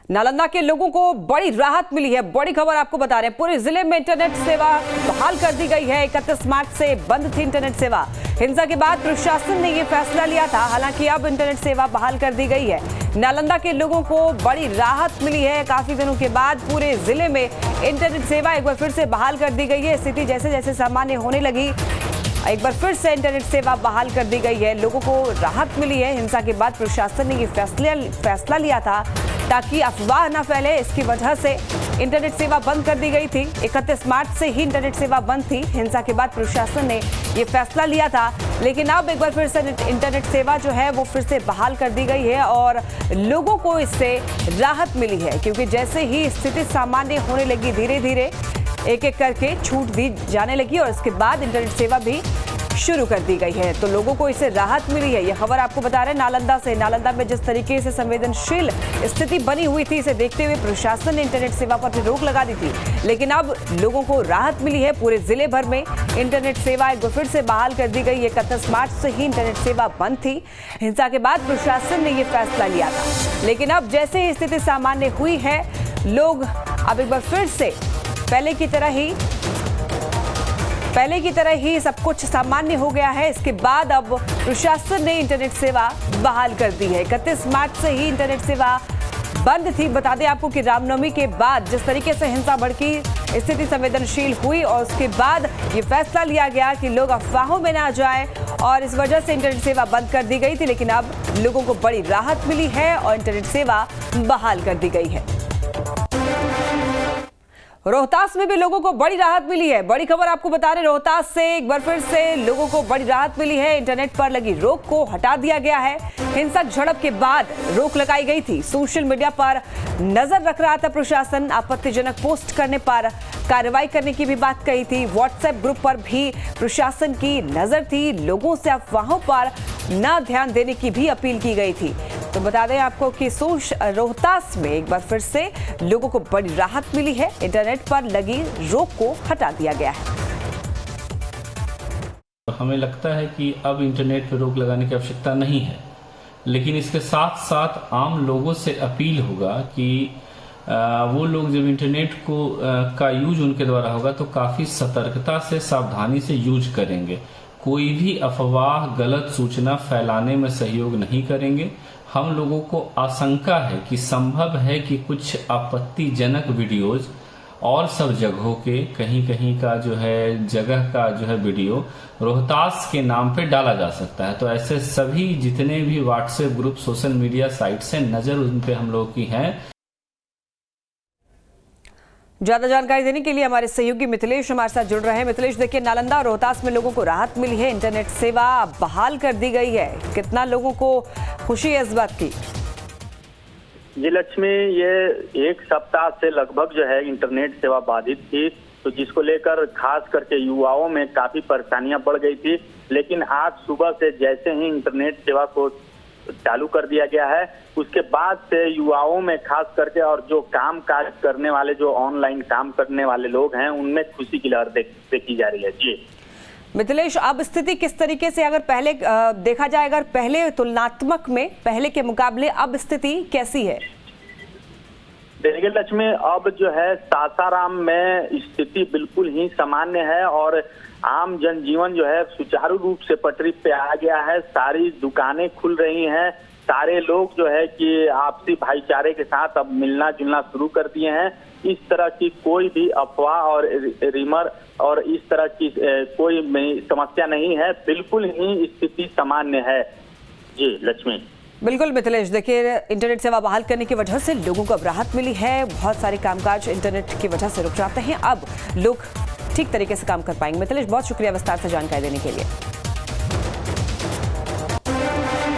नालंदा के लोगों को बड़ी राहत मिली है। बड़ी खबर आपको बता रहे हैं, पूरे जिले में इंटरनेट सेवा बहाल कर दी गई है। 31 मार्च से बंद थी इंटरनेट सेवा। हिंसा के बाद प्रशासन ने ये फैसला लिया था। हालांकि अब इंटरनेट सेवा बहाल कर दी गई है। नालंदा के लोगों को बड़ी राहत मिली है। काफी दिनों के बाद पूरे जिले में इंटरनेट सेवा एक बार फिर से बहाल कर दी गई है। स्थिति जैसे जैसे सामान्य होने लगी, एक बार फिर से इंटरनेट सेवा बहाल कर दी गई है। लोगों को राहत मिली है। हिंसा के बाद प्रशासन ने ये फैसला लिया था ताकि अफवाह न फैले। इसकी वजह से इंटरनेट सेवा बंद कर दी गई थी। 31 मार्च से ही इंटरनेट सेवा बंद थी। हिंसा के बाद प्रशासन ने ये फैसला लिया था, लेकिन अब एक बार फिर से इंटरनेट सेवा जो है वो फिर से बहाल कर दी गई है और लोगों को इससे राहत मिली है, क्योंकि जैसे ही स्थिति सामान्य होने लगी, धीरे धीरे एक एक करके छूट दी जाने लगी और इसके बाद इंटरनेट सेवा भी शुरू कर दी गई है। तो लोगों को इससे राहत मिली है। ये खबर आपको बता रहे हैं नालंदा से। नालंदा में जिस तरीके से संवेदनशील स्थिति बनी हुई थी, इसे देखते हुए प्रशासन ने इंटरनेट सेवा पर रोक लगा दी थी, लेकिन अब लोगों को राहत मिली है। पूरे जिले भर में इंटरनेट सेवा एक बार फिर से बहाल कर दी गई। 31 मार्च से ही इंटरनेट सेवा बंद थी। हिंसा के बाद प्रशासन ने यह फैसला लिया था, लेकिन अब जैसे ही स्थिति सामान्य हुई है, लोग अब एक बार फिर से पहले की तरह ही सब कुछ सामान्य हो गया है। इसके बाद अब प्रशासन ने इंटरनेट सेवा बहाल कर दी है। 31 मार्च से ही इंटरनेट सेवा बंद थी। बता दें आपको कि रामनवमी के बाद जिस तरीके से हिंसा भड़की, स्थिति संवेदनशील हुई और उसके बाद ये फैसला लिया गया कि लोग अफवाहों में ना जाएं और इस वजह से इंटरनेट सेवा बंद कर दी गई थी, लेकिन अब लोगों को बड़ी राहत मिली है और इंटरनेट सेवा बहाल कर दी गई है। रोहतास में भी लोगों को बड़ी राहत मिली है। बड़ी खबर आपको बता रहे रोहतास से। एक बार फिर से लोगों को बड़ी राहत मिली है। इंटरनेट पर लगी रोक को हटा दिया गया है। हिंसक झड़प के बाद रोक लगाई गई थी। सोशल मीडिया पर नजर रख रहा था प्रशासन। आपत्तिजनक पोस्ट करने पर कार्रवाई करने की भी बात कही थी। व्हाट्सएप ग्रुप पर भी प्रशासन की नजर थी। लोगों से अफवाहों पर न ध्यान देने की भी अपील की गई थी। तो बता दें आपको कि रोहतास में एक बार फिर से लोगों को बड़ी राहत मिली है। इंटरनेट पर लगी रोक को हटा दिया गया है। हमें लगता है कि अब इंटरनेट पर रोक लगाने की आवश्यकता नहीं है, लेकिन इसके साथ साथ आम लोगों से अपील होगा कि वो लोग जब इंटरनेट का यूज उनके द्वारा होगा तो काफ़ी सतर्कता से, सावधानी से यूज करेंगे। कोई भी अफवाह, गलत सूचना फैलाने में सहयोग नहीं करेंगे। हम लोगों को आशंका है कि संभव है कि कुछ आपत्तिजनक वीडियोज और सब जगहों के कहीं का जगह का वीडियो रोहतास के नाम पे डाला जा सकता है। तो ऐसे सभी जितने भी WhatsApp group, social media site से नजर उन पे हम लोगों की है। ज्यादा जानकारी देने के लिए हमारे सहयोगी मिथिलेश हमारे साथ जुड़ रहे हैं। मिथिलेश, देखिए नालंदा और रोहतास में लोगों को राहत मिली है। इंटरनेट सेवा बहाल कर दी गई है। कितना लोगों को खुशी है इस बात की? जी लक्ष्मी, ये एक सप्ताह से लगभग इंटरनेट सेवा बाधित थी, तो जिसको लेकर खास करके युवाओं में काफी परेशानियां बढ़ गई थी। लेकिन आज सुबह से जैसे ही इंटरनेट सेवा को चालू कर दिया गया है, उसके बाद से युवाओं में खास करके और जो काम काज करने वाले, जो ऑनलाइन काम करने वाले लोग हैं, उनमें खुशी की लहर देखी जा रही है। जी मिथिलेश, अब स्थिति किस तरीके से, अगर पहले देखा जाए, अगर पहले तुलनात्मक में पहले के मुकाबले अब स्थिति कैसी है? देखिए लक्ष्मी, अब सासाराम में स्थिति बिल्कुल ही सामान्य है और आम जनजीवन सुचारू रूप से पटरी पे आ गया है। सारी दुकानें खुल रही हैं। सारे लोग कि आपसी भाईचारे के साथ अब मिलना जुलना शुरू कर दिए हैं। इस तरह की कोई भी अफवाह और रिमर और इस तरह की कोई समस्या नहीं है। बिल्कुल ही स्थिति सामान्य है। जी लक्ष्मी। बिल्कुल मिथिलेश, देखिए इंटरनेट सेवा बहाल करने की वजह से लोगों को अब राहत मिली है। बहुत सारे कामकाज इंटरनेट की वजह से रुक जाते हैं, अब लोग ठीक तरीके से काम कर पाएंगे। मिथिलेश, बहुत शुक्रिया विस्तार से जानकारी देने के लिए।